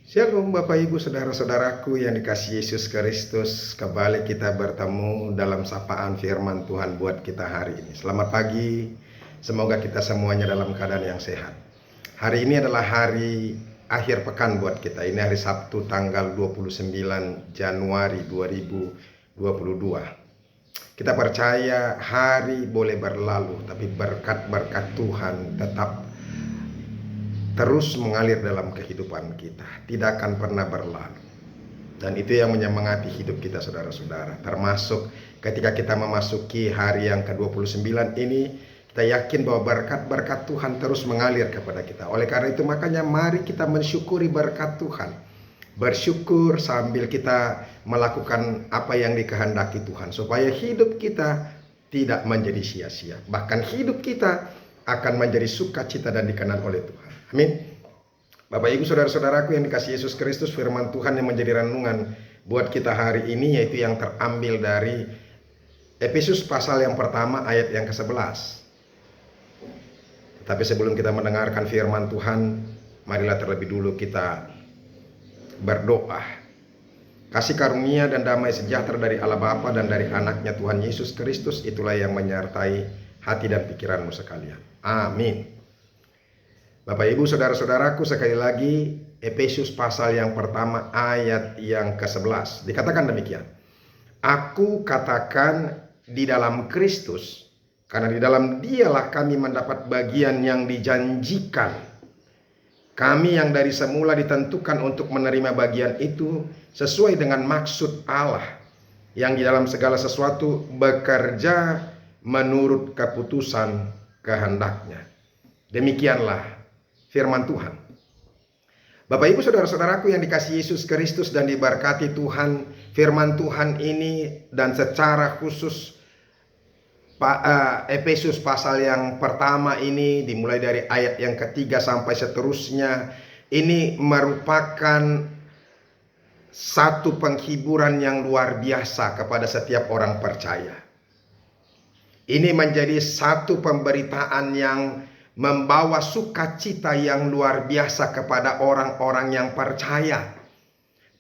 Shalom Bapak Ibu Saudara-saudaraku yang dikasihi Yesus Kristus. Kembali kita bertemu dalam sapaan firman Tuhan buat kita hari ini. Selamat pagi, semoga kita semuanya dalam keadaan yang sehat. Hari ini adalah hari akhir pekan buat kita. Ini hari Sabtu tanggal 29 Januari 2022. Kita percaya hari boleh berlalu, tapi berkat-berkat Tuhan tetap terus mengalir dalam kehidupan kita, tidak akan pernah berlalu. Dan itu yang menyemangati hidup kita saudara-saudara. Termasuk ketika kita memasuki hari yang ke-29 ini, kita yakin bahwa berkat-berkat Tuhan terus mengalir kepada kita. Oleh karena itu makanya mari kita mensyukuri berkat Tuhan. Bersyukur sambil kita melakukan apa yang dikehendaki Tuhan, supaya hidup kita tidak menjadi sia-sia. Bahkan hidup kita akan menjadi sukacita dan dikenal oleh Tuhan. Amin. Bapak Ibu Saudara-saudaraku yang dikasihi Yesus Kristus, firman Tuhan yang menjadi renungan buat kita hari ini yaitu yang terambil dari Efesus pasal yang pertama ayat yang ke-11. Tapi sebelum kita mendengarkan firman Tuhan, marilah terlebih dulu kita berdoa. Kasih karunia dan damai sejahtera dari Allah Bapa dan dari anaknya Tuhan Yesus Kristus, itulah yang menyertai hati dan pikiranmu sekalian. Amin. Bapak Ibu Saudara-saudaraku, sekali lagi Efesus pasal yang pertama ayat yang ke-11 dikatakan demikian. Aku katakan di dalam Kristus, karena di dalam Dialah kami mendapat bagian yang dijanjikan. Kami yang dari semula ditentukan untuk menerima bagian itu sesuai dengan maksud Allah yang di dalam segala sesuatu bekerja menurut keputusan kehendaknya. Demikianlah firman Tuhan. Bapak Ibu Saudara-saudaraku yang dikasihi Yesus Kristus dan diberkati Tuhan, firman Tuhan ini dan secara khusus Efesus pasal yang pertama ini dimulai dari ayat yang ketiga sampai seterusnya, ini merupakan satu penghiburan yang luar biasa kepada setiap orang percaya. Ini menjadi satu pemberitaan yang membawa sukacita yang luar biasa kepada orang-orang yang percaya.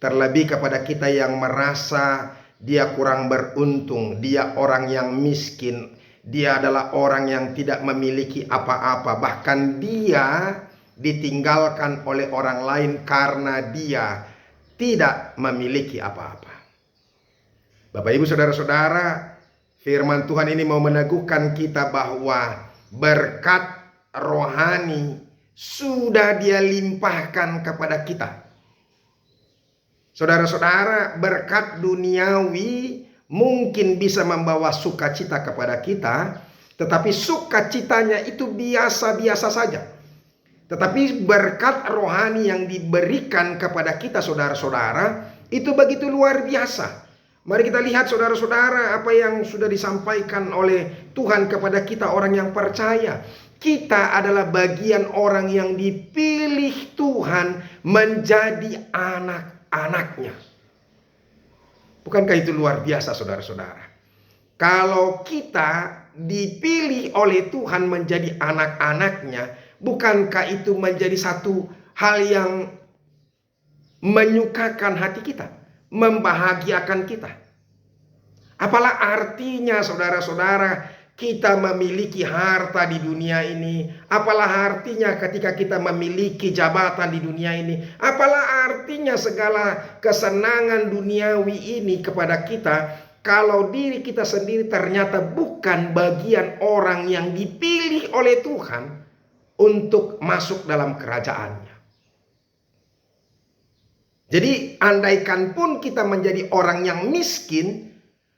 Terlebih kepada kita yang merasa dia kurang beruntung, dia orang yang miskin, dia adalah orang yang tidak memiliki apa-apa, bahkan dia ditinggalkan oleh orang lain karena dia tidak memiliki apa-apa. Bapak Ibu Saudara-saudara, firman Tuhan ini mau meneguhkan kita bahwa berkat rohani sudah Dia limpahkan kepada kita. Saudara-saudara, berkat duniawi mungkin bisa membawa sukacita kepada kita, tetapi sukacitanya itu biasa-biasa saja. Tetapi berkat rohani yang diberikan kepada kita saudara-saudara itu begitu luar biasa. Mari kita lihat saudara-saudara apa yang sudah disampaikan oleh Tuhan kepada kita orang yang percaya. Kita adalah bagian orang yang dipilih Tuhan menjadi anak-anaknya. Bukankah itu luar biasa saudara-saudara? Kalau kita dipilih oleh Tuhan menjadi anak-anaknya, bukankah itu menjadi satu hal yang menyukakan hati kita, membahagiakan kita? Apalah artinya saudara-saudara kita memiliki harta di dunia ini? Apalah artinya ketika kita memiliki jabatan di dunia ini? Apalah artinya segala kesenangan duniawi ini kepada kita kalau diri kita sendiri ternyata bukan bagian orang yang dipilih oleh Tuhan untuk masuk dalam kerajaannya. Jadi andaikan pun kita menjadi orang yang miskin,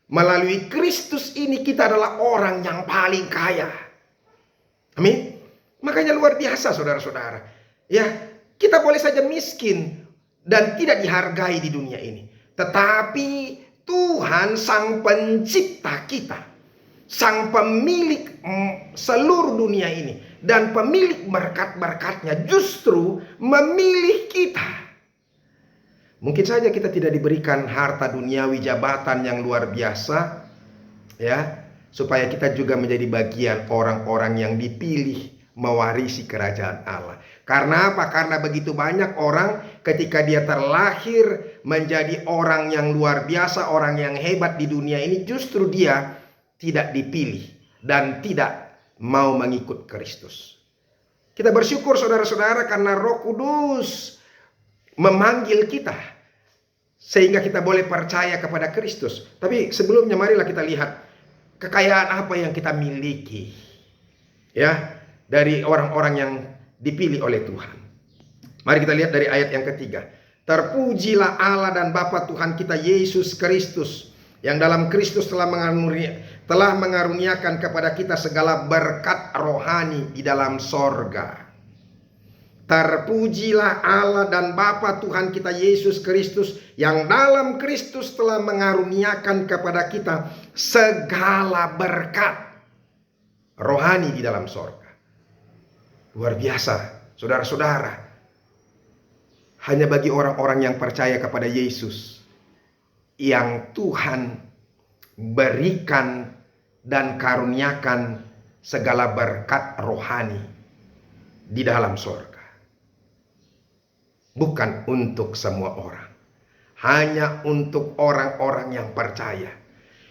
melalui Kristus ini kita adalah orang yang paling kaya. Amin. Makanya luar biasa saudara-saudara. Ya, kita boleh saja miskin dan tidak dihargai di dunia ini. Tetapi Tuhan sang pencipta kita, sang pemilik seluruh dunia ini dan pemilik berkat-berkatnya justru memilih kita. Mungkin saja kita tidak diberikan harta duniawi, jabatan yang luar biasa, ya, supaya kita juga menjadi bagian orang-orang yang dipilih mewarisi kerajaan Allah. Karena apa? Karena begitu banyak orang ketika dia terlahir menjadi orang yang luar biasa, orang yang hebat di dunia ini, justru dia tidak dipilih dan tidak mau mengikut Kristus. Kita bersyukur saudara-saudara karena Roh Kudus memanggil kita sehingga kita boleh percaya kepada Kristus. Tapi sebelumnya marilah kita lihat kekayaan apa yang kita miliki, ya, dari orang-orang yang dipilih oleh Tuhan. Mari kita lihat dari ayat yang ketiga. Terpujilah Allah dan Bapa Tuhan kita Yesus Kristus, yang dalam Kristus telah mengaruniakan kepada kita segala berkat rohani di dalam sorga. Terpujilah Allah dan Bapa Tuhan kita Yesus Kristus, yang dalam Kristus telah mengaruniakan kepada kita segala berkat rohani di dalam sorga. Luar biasa, saudara-saudara. Hanya bagi orang-orang yang percaya kepada Yesus yang Tuhan berikan dan karuniakan segala berkat rohani di dalam sorga. Bukan untuk semua orang, hanya untuk orang-orang yang percaya.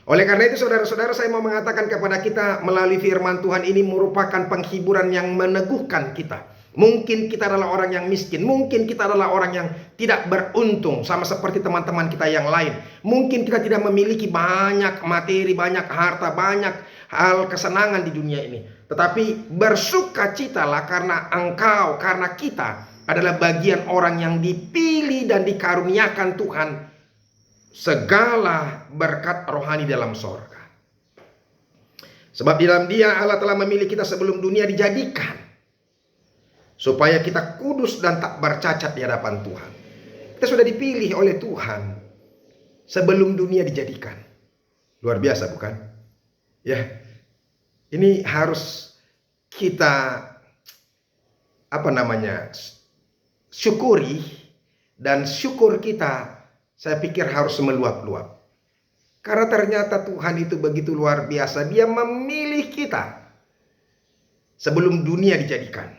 Oleh karena itu saudara-saudara, saya mau mengatakan kepada kita melalui firman Tuhan ini merupakan penghiburan yang meneguhkan kita. Mungkin kita adalah orang yang miskin, mungkin kita adalah orang yang tidak beruntung sama seperti teman-teman kita yang lain. Mungkin kita tidak memiliki banyak materi, banyak harta, banyak hal kesenangan di dunia ini. Tetapi bersukacitalah karena engkau, karena kita adalah bagian orang yang dipilih dan dikaruniakan Tuhan segala berkat rohani dalam sorga. Sebab di dalam Dia Allah telah memilih kita sebelum dunia dijadikan, supaya kita kudus dan tak bercacat di hadapan Tuhan. Kita sudah dipilih oleh Tuhan sebelum dunia dijadikan. Luar biasa bukan? Ya, ini harus kita syukuri, dan syukur kita saya pikir harus meluap-luap. Karena ternyata Tuhan itu begitu luar biasa. Dia memilih kita sebelum dunia dijadikan,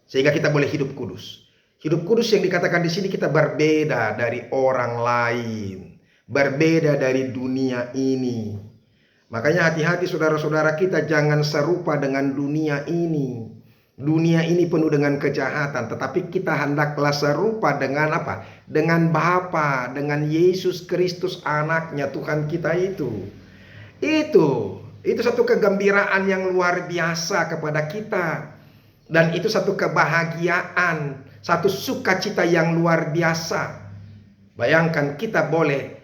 sehingga kita boleh hidup kudus. Hidup kudus yang dikatakan di sini, kita berbeda dari orang lain, berbeda dari dunia ini. Makanya hati-hati saudara-saudara, kita jangan serupa dengan dunia ini. Dunia ini penuh dengan kejahatan, tetapi kita hendaklah serupa dengan apa? Dengan Bapa, dengan Yesus Kristus anaknya Tuhan kita itu. Itu satu kegembiraan yang luar biasa kepada kita. Dan itu satu kebahagiaan, satu sukacita yang luar biasa. Bayangkan kita boleh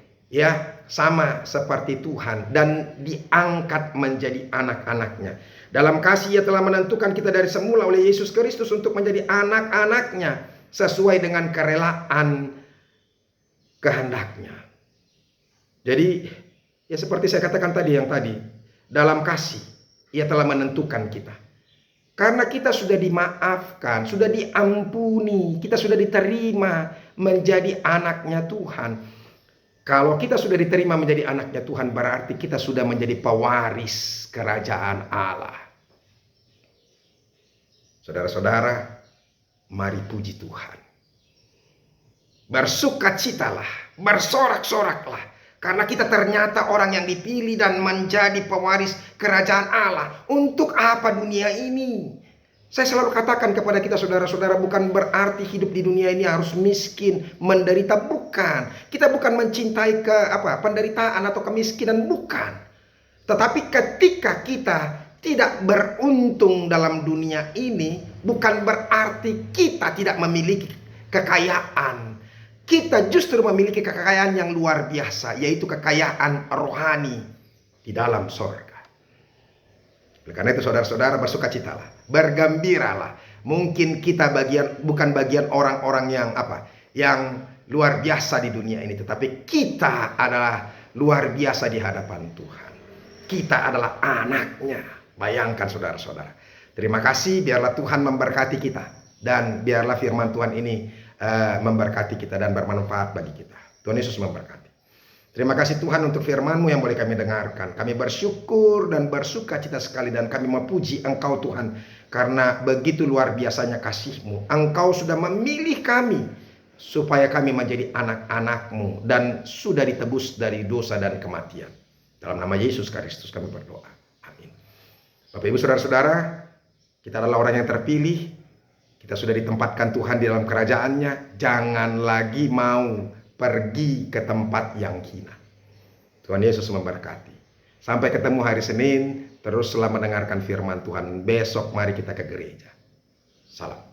sama seperti Tuhan dan diangkat menjadi anak-anaknya. Dalam kasih Ia telah menentukan kita dari semula oleh Yesus Kristus untuk menjadi anak-anaknya sesuai dengan kerelaan kehendaknya. Jadi seperti saya katakan tadi, dalam kasih Ia telah menentukan kita. Karena kita sudah dimaafkan, sudah diampuni, kita sudah diterima menjadi anaknya Tuhan. Kalau kita sudah diterima menjadi anaknya Tuhan, berarti kita sudah menjadi pewaris kerajaan Allah. Saudara-saudara, mari puji Tuhan. Bersukacitalah, bersorak-soraklah, karena kita ternyata orang yang dipilih dan menjadi pewaris kerajaan Allah. Untuk apa dunia ini? Saya selalu katakan kepada kita saudara-saudara, bukan berarti hidup di dunia ini harus miskin, menderita, bukan. Kita bukan mencintai penderitaan atau kemiskinan, bukan. Tetapi ketika kita tidak beruntung dalam dunia ini, bukan berarti kita tidak memiliki kekayaan. Kita justru memiliki kekayaan yang luar biasa, yaitu kekayaan rohani di dalam sorga. Karena itu saudara-saudara, bersukacitalah, bergembiralah. Mungkin kita bukan bagian orang-orang yang luar biasa di dunia ini, tetapi kita adalah luar biasa di hadapan Tuhan. Kita adalah anaknya. Bayangkan saudara-saudara. Terima kasih, biarlah Tuhan memberkati kita, dan biarlah firman Tuhan ini memberkati kita dan bermanfaat bagi kita. Tuhan Yesus memberkati. Terima kasih Tuhan untuk firman-Mu yang boleh kami dengarkan. Kami bersyukur dan bersukacita sekali, dan kami memuji Engkau Tuhan, karena begitu luar biasanya kasih-Mu. Engkau sudah memilih kami supaya kami menjadi anak-anak-Mu dan sudah ditebus dari dosa dan kematian. Dalam nama Yesus Kristus kami berdoa. Amin. Bapak Ibu Saudara-saudara, kita adalah orang yang terpilih. Kita sudah ditempatkan Tuhan di dalam kerajaannya. Jangan lagi mau pergi ke tempat yang hina. Tuhan Yesus memberkati. Sampai ketemu hari Senin. Teruslah mendengarkan firman Tuhan. Besok mari kita ke gereja. Salam.